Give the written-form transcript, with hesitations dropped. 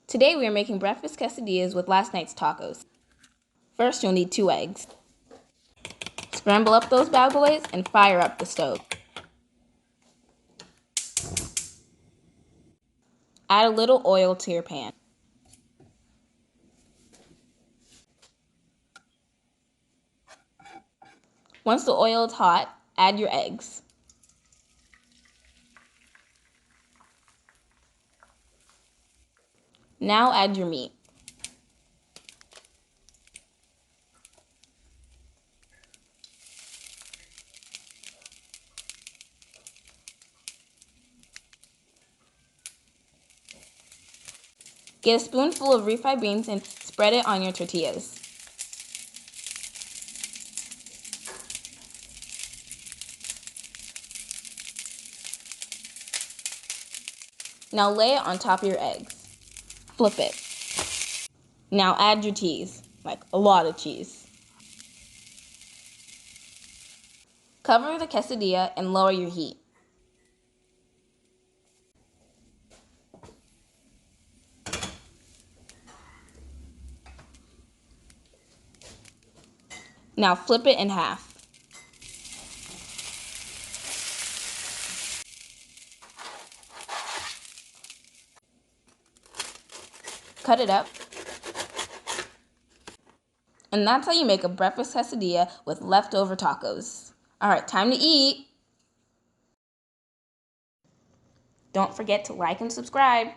Today we are making breakfast quesadillas with last night's tacos. First, you'll need 2 eggs. Scramble up those bad boys and fire up the stove. Add a little oil to your pan. Once the oil is hot, add your eggs. Now add your meat. Get a spoonful of refried beans and spread it on your tortillas. Now lay it on top of your eggs. Flip it. Now add your cheese, like a lot of cheese. Cover the quesadilla and lower your heat. Now flip it in half. Cut it up. And that's how you make a breakfast quesadilla with leftover tacos. All right, time to eat. Don't forget to like and subscribe.